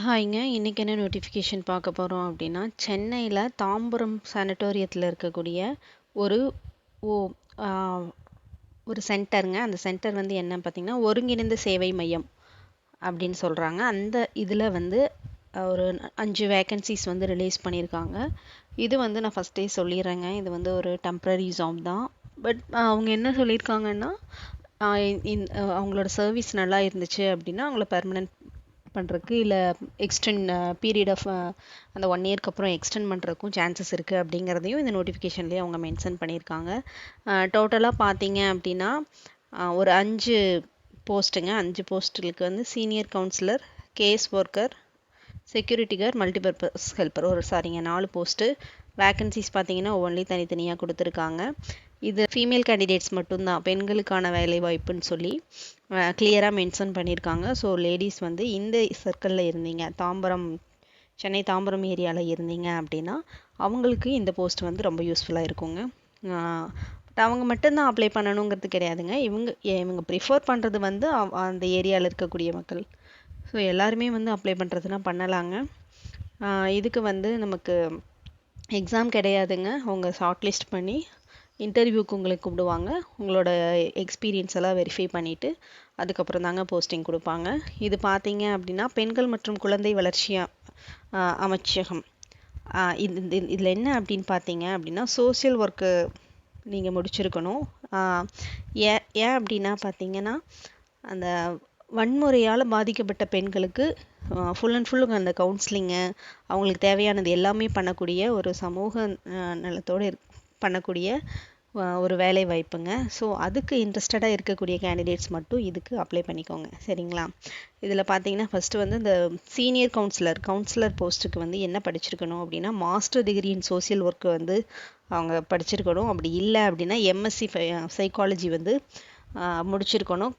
ஹாய்ங்க. இன்னைக்கு என்ன நோட்டிஃபிகேஷன் பார்க்க போறோம் அப்படின்னா, சென்னையில தாம்பரம் சானட்டோரியத்தில இருக்கக்கூடிய ஒரு ஓ ஆ ஒரு சென்டருங்க. அந்த சென்டர் வந்து என்னன்னு பார்த்தீங்கன்னா, ஒருங்கிணைந்த சேவை மையம் அப்படின்னு சொல்றாங்க. அந்த இதில வந்து ஒரு 5 வேக்கன்சிஸ் வந்து ரிலீஸ் பண்ணியிருக்காங்க. இது வந்து நான் ஃபர்ஸ்ட்டே சொல்லிடுறேங்க. இது வந்து ஒரு டெம்பரரி ஜாப் தான். பட் அவங்க என்ன சொல்லியிருக்காங்கன்னா, அவங்களோட சர்வீஸ் நல்லா இருந்துச்சு அப்படின்னா, அவங்கள பெர்மனன்ட் பண்ணுறதுக்கு இல்லை எக்ஸ்டெண்ட் பீரியட் ஆஃப் அந்த 1 இயர்க்கு அப்புறம் எக்ஸ்டெண்ட் பண்ணுறதுக்கும் சான்சஸ் இருக்குது அப்படிங்கிறதையும் இந்த நோட்டிஃபிகேஷன்லேயே அவங்க மென்ஷன் பண்ணியிருக்காங்க. டோட்டலாக பார்த்தீங்க அப்படின்னா ஒரு 5 போஸ்ட்டுங்க. 5 போஸ்ட்டுகளுக்கு வந்து senior counsellor, case worker, security guard, multipurpose helper 4 post. Vacancies பார்த்தீங்கன்னா ஒவ்வொன்றிலையும் தனித்தனியாக கொடுத்துருக்காங்க. இது ஃபீமேல் கேண்டிடேட்ஸ் மட்டும்தான், பெண்களுக்கான வேலைவாய்ப்புன்னு சொல்லி கிளியராக மென்ஷன் பண்ணியிருக்காங்க. ஸோ லேடிஸ் வந்து இந்த சர்க்கிளில் இருந்தீங்க, சென்னை தாம்பரம் ஏரியாவில் இருந்தீங்க அப்படின்னா அவங்களுக்கு இந்த போஸ்ட் வந்து ரொம்ப யூஸ்ஃபுல்லாக இருக்குங்க. பட் அவங்க மட்டும்தான் அப்ளை பண்ணணுங்கிறது கிடையாதுங்க. இவங்க ப்ரிஃபர் பண்ணுறது வந்து அந்த ஏரியாவில் இருக்கக்கூடிய மக்கள். ஸோ எல்லாருமே வந்து அப்ளை பண்ணுறதுனா பண்ணலாங்க. இதுக்கு வந்து நமக்கு எக்ஸாம் கிடையாதுங்க. அவங்க ஷார்ட் லிஸ்ட் பண்ணி இன்டர்வியூக்கு உங்களுக்கு கூப்பிடுவாங்க. உங்களோட எக்ஸ்பீரியன்ஸ் எல்லாம் வெரிஃபை பண்ணிவிட்டு அதுக்கப்புறம் தாங்க போஸ்டிங் கொடுப்பாங்க. இது பார்த்தீங்க அப்படின்னா பெண்கள் மற்றும் குழந்தை வளர்ச்சி அமைச்சகம். இதில் என்ன அப்படின்னு பார்த்தீங்க அப்படின்னா, சோசியல் ஒர்க்கு நீங்கள் முடிச்சிருக்கணும். ஏன் அப்படின்னா பார்த்தீங்கன்னா, அந்த வன்முறையால் பாதிக்கப்பட்ட பெண்களுக்கு ஃபுல் அண்ட் ஃபுல் அந்த கவுன்சிலிங்கு, அவங்களுக்கு தேவையானது எல்லாமே பண்ணக்கூடிய ஒரு சமூக நலத்தோடு பண்ணக்கூடிய ஒரு வேலை வாய்ப்புங்க. ஸோ அதுக்கு இன்ட்ரெஸ்டடாக இருக்கக்கூடிய கேண்டிடேட்ஸ் மட்டும் இதுக்கு அப்ளை பண்ணிக்கோங்க, சரிங்களா? இதில் பார்த்தீங்கன்னா ஃபஸ்ட்டு வந்து இந்த சீனியர் கவுன்சிலர் போஸ்ட்டுக்கு வந்து என்ன படிச்சிருக்கணும் அப்படின்னா, master degree in social work வந்து அவங்க படிச்சிருக்கணும். அப்படி இல்லை அப்படின்னா எம்எஸ்சி சைக்காலஜி வந்து முடிச்சிருக்கணும்.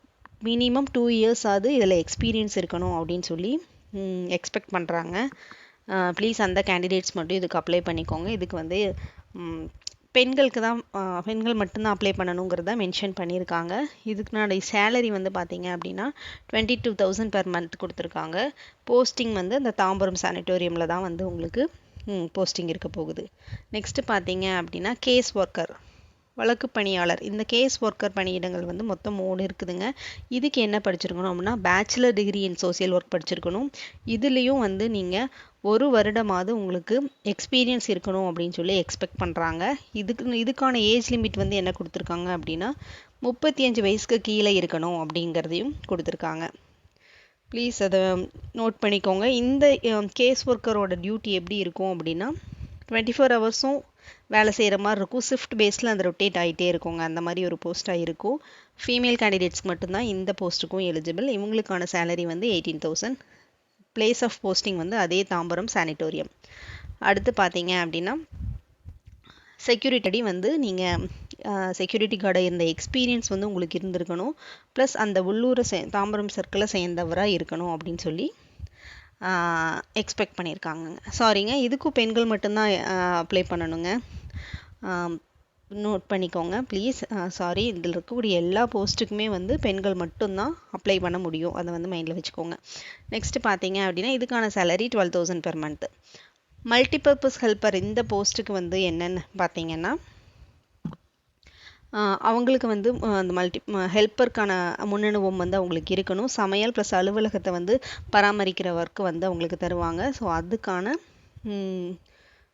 மினிமம் 2 இயர்ஸ் ஆகுது இதில் எக்ஸ்பீரியன்ஸ் இருக்கணும் அப்படின்னு சொல்லி எக்ஸ்பெக்ட் பண்ணுறாங்க. ப்ளீஸ் அந்த கேண்டிடேட்ஸ் மட்டும் இதுக்கு அப்ளை பண்ணிக்கோங்க. இதுக்கு வந்து பெண்கள் மட்டும்தான் அப்ளை பண்ணணுங்கிறத மென்ஷன் பண்ணியிருக்காங்க. இதுக்குனால சேலரி வந்து பார்த்தீங்க அப்படின்னா 22,000 பெர் மந்த் கொடுத்துருக்காங்க. போஸ்டிங் வந்து அந்த தாம்பரம் சானிட்டோரியமில் தான் வந்து உங்களுக்கு போஸ்டிங் இருக்க போகுது. நெக்ஸ்ட்டு பார்த்தீங்க அப்படின்னா கேஸ் ஒர்க்கர், வழக்கு பணியாளர். இந்த கேஸ் ஒர்க்கர் பணியிடங்கள் வந்து மொத்தம் 3 இருக்குதுங்க. இதுக்கு என்ன படிச்சிருக்கணும் அப்படின்னா, bachelor degree in social work படிச்சிருக்கணும். இதுலேயும் வந்து நீங்கள் 1 வருடமாவது உங்களுக்கு எக்ஸ்பீரியன்ஸ் இருக்கணும் அப்படின்னு சொல்லி எக்ஸ்பெக்ட் பண்ணுறாங்க. இதுக்கான ஏஜ் லிமிட் வந்து என்ன கொடுத்துருக்காங்க அப்படின்னா, 35 வயசுக்கு கீழே இருக்கணும் அப்படிங்கிறதையும் கொடுத்துருக்காங்க. ப்ளீஸ் அதை நோட் பண்ணிக்கோங்க. இந்த கேஸ் ஒர்க்கரோட டியூட்டி எப்படி இருக்கும் அப்படின்னா, 24 ஹவர்ஸும் வேலை செய்கிற மாதிரி இருக்கும். ஷிஃப்ட் பேஸில் அந்த ரொட்டேட் ஆகிட்டே இருக்குங்க. அந்த மாதிரி ஒரு போஸ்ட்டாக இருக்கும். ஃபீமேல் கேண்டிடேட்ஸ்க்கு மட்டும்தான் இந்த போஸ்ட்டுக்கும் எலிஜிபிள். இவங்களுக்கான சேலரி வந்து 18,000. பிளேஸ் ஆஃப் போஸ்டிங் வந்து அதே தாம்பரம் சானிட்டோரியம். அடுத்து பார்த்தீங்க அப்படின்னா, செக்யூரிட்டி வந்து நீங்கள் செக்யூரிட்டி கார்டாக இருந்த எக்ஸ்பீரியன்ஸ் வந்து உங்களுக்கு இருந்திருக்கணும். ப்ளஸ் அந்த உள்ளூரை தாம்பரம் சர்க்கிளை சேர்ந்தவராக இருக்கணும் அப்படின்னு சொல்லி எக்ஸ்பெக்ட் பண்ணியிருக்காங்கங்க. சாரிங்க, இதுக்கும் பெண்கள் மட்டும்தான் அப்ளை பண்ணணுங்க. நோட் பண்ணிக்கோங்க ப்ளீஸ். சாரி, இதில் இருக்கக்கூடிய எல்லா போஸ்ட்டுக்குமே வந்து பெண்கள் மட்டும்தான் அப்ளை பண்ண முடியும். அதை வந்து மைண்டில் வச்சுக்கோங்க. நெக்ஸ்ட்டு பார்த்தீங்க அப்படின்னா, இதுக்கான salary 12,000 per month. Multipurpose helper இந்த போஸ்ட்டுக்கு வந்து என்னென்னு பார்த்தீங்கன்னா, அவங்களுக்கு வந்து அந்த ஹெல்ப்பருக்கான முன்னனுபவம் வந்து அவங்களுக்கு இருக்கணும். சமையல் ப்ளஸ் அலுவலகத்தை வந்து பராமரிக்கிற ஒர்க்கு வந்து அவங்களுக்கு தருவாங்க. ஸோ அதுக்கான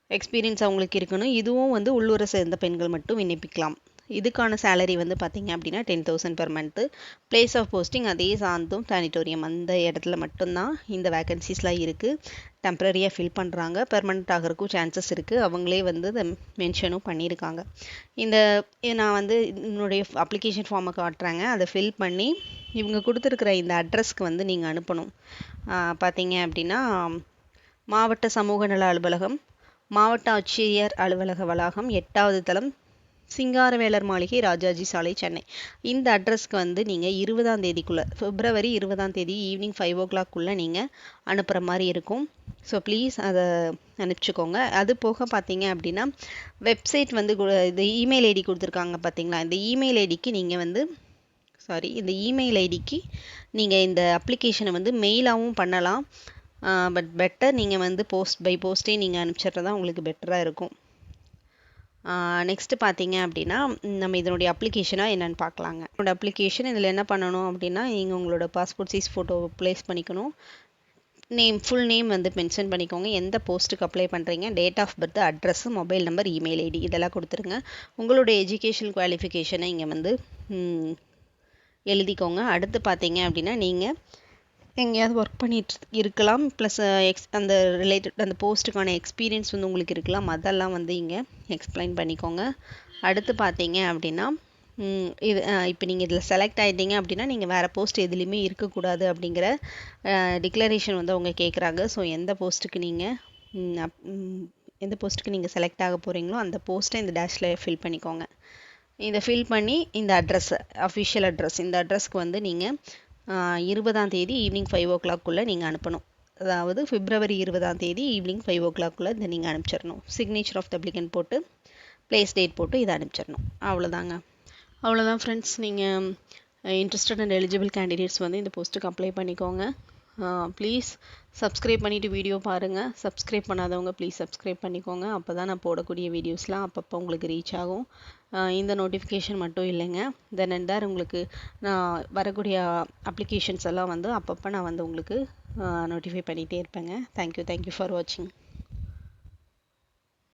எக்ஸ்பீரியன்ஸ் அவங்களுக்கு இருக்கணும். இதுவும் வந்து உள்ளூரை சேர்ந்த பெண்கள் மட்டும் விண்ணப்பிக்கலாம். இதுக்கான சேலரி வந்து பார்த்தீங்க அப்படின்னா 10,000 per month. Place of posting அதே சாந்தம் சானிட்டோரியம் அந்த இடத்துல மட்டும்தான் இந்த வேக்கன்சிஸ்லாம் இருக்குது. டெம்ப்ரரியாக ஃபில் பண்ணுறாங்க. பெர்மனெண்ட் ஆகிறதுக்கும் சான்சஸ் இருக்குது. அவங்களே வந்து அதை மென்ஷனும் பண்ணியிருக்காங்க. நான் வந்து என்னுடைய அப்ளிகேஷன் ஃபார்மை காட்டுறாங்க. அதை ஃபில் பண்ணி இவங்க கொடுத்துருக்குற இந்த அட்ரஸ்க்கு வந்து நீங்கள் அனுப்பணும். பார்த்தீங்க அப்படின்னா, மாவட்ட சமூக நல அலுவலகம், மாவட்ட ஆட்சியர் அலுவலக வளாகம், 8வது தளம், சிங்காரவேலர் மாளிகை, ராஜாஜி சாலை, சென்னை. இந்த அட்ரஸ்க்கு வந்து நீங்கள் 20ஆம் தேதிக்குள்ளே, பிப்ரவரி 20ஆம் தேதி ஈவினிங் 5 o'clock நீங்கள் அனுப்புகிற மாதிரி இருக்கும். ஸோ ப்ளீஸ் அதை அனுப்பிச்சிக்கோங்க. அது போக பார்த்தீங்க அப்படின்னா, வெப்சைட் வந்து இந்த இமெயில் ஐடி கொடுத்துருக்காங்க பார்த்தீங்களா, இந்த இமெயில் ஐடிக்கு நீங்கள் வந்து இந்த இமெயில் ஐடிக்கு நீங்கள் இந்த அப்ளிகேஷனை வந்து மெயிலாகவும் பண்ணலாம். பட் பெட்டர் நீங்கள் வந்து பை போஸ்ட்டே நீங்கள் அனுப்பிச்சிட்றதா உங்களுக்கு பெட்டராக இருக்கும். நெக்ஸ்ட்டு பார்த்தீங்க அப்படின்னா நம்ம இதனுடைய அப்ளிகேஷனாக என்னென்னு பார்க்கலாங்க. உங்களோட அப்ளிகேஷன் இதில் என்ன பண்ணணும் அப்படின்னா நீங்கள் உங்களோட பாஸ்போர்ட் சைஸ் ஃபோட்டோ ப்ளேஸ் பண்ணிக்கணும். ஃபுல் நேம் வந்து மென்ஷன் பண்ணிக்கோங்க. எந்த போஸ்ட்டுக்கு அப்ளை பண்ணுறீங்க, date of birth, address, mobile number, email ID இதெல்லாம் கொடுத்துருங்க. உங்களோட எஜுகேஷன் குவாலிஃபிகேஷனை இங்கே வந்து எழுதிக்கோங்க. அடுத்து பார்த்தீங்க அப்படின்னா நீங்கள் எங்கேயாவது ஒர்க் பண்ணிட்டு இருக்கலாம், ப்ளஸ் அந்த ரிலேட்டட் அந்த போஸ்ட்டுக்கான எக்ஸ்பீரியன்ஸ் வந்து உங்களுக்கு இருக்கலாம், அதெல்லாம் வந்து இங்கே எக்ஸ்பிளைன் பண்ணிக்கோங்க. அடுத்து பார்த்தீங்க அப்படின்னா இது இப்போ நீங்கள் இதில் செலக்ட் ஆகிட்டீங்க அப்படின்னா நீங்கள் வேறு போஸ்ட் எதுலேயுமே இருக்கக்கூடாது அப்படிங்கிற டிக்ளரேஷன் வந்து அவங்க கேட்குறாங்க. ஸோ எந்த போஸ்ட்டுக்கு நீங்கள் செலக்ட் ஆக போகிறீங்களோ அந்த போஸ்ட்டை இந்த டேஷில் ஃபில் பண்ணிக்கோங்க. இதை ஃபில் பண்ணி இந்த அட்ரஸ், அஃபிஷியல் அட்ரஸ், இந்த அட்ரஸ்க்கு வந்து நீங்கள் 20ஆம் தேதி ஈவினிங் 5 o'clock நீங்கள் அனுப்பணும். அதாவது February 20ஆம் தேதி ஈவினிங் 5 o'clock இதை நீங்கள் அனுப்பிச்சிடணும். சிக்னேச்சர் ஆஃப் த அப்ளிகன்ட் போட்டு ப்ளேஸ் டேட் போட்டு இதை அனுப்பிச்சிடணும். அவ்வளோதாங்க. அவ்வளோதான் ஃப்ரெண்ட்ஸ். நீங்கள் இன்ட்ரெஸ்டட் அண்ட் எலிஜிபிள் கேண்டிடேட்ஸ் வந்து இந்த போஸ்ட்டுக்கு அப்ளை பண்ணிக்கோங்க. ப்ளீஸ் சப்ஸ்கிரைப் பண்ணிவிட்டு வீடியோ பாருங்கள். சப்ஸ்கிரைப் பண்ணாதவங்க ப்ளீஸ் சப்ஸ்கிரைப் பண்ணிக்கோங்க. அப்போ தான் நான் போடக்கூடிய வீடியோஸ்லாம் அப்பப்போ உங்களுக்கு ரீச் ஆகும். இந்த நோட்டிஃபிகேஷன் மட்டும் இல்லைங்க, தென் அண்ட் தேர் உங்களுக்கு நான் வரக்கூடிய அப்ளிகேஷன்ஸ் எல்லாம் வந்து அப்பப்போ நான் வந்து உங்களுக்கு நோட்டிஃபை பண்ணிகிட்டே இருப்பேங்க. தேங்க்யூ ஃபார் வாட்சிங்.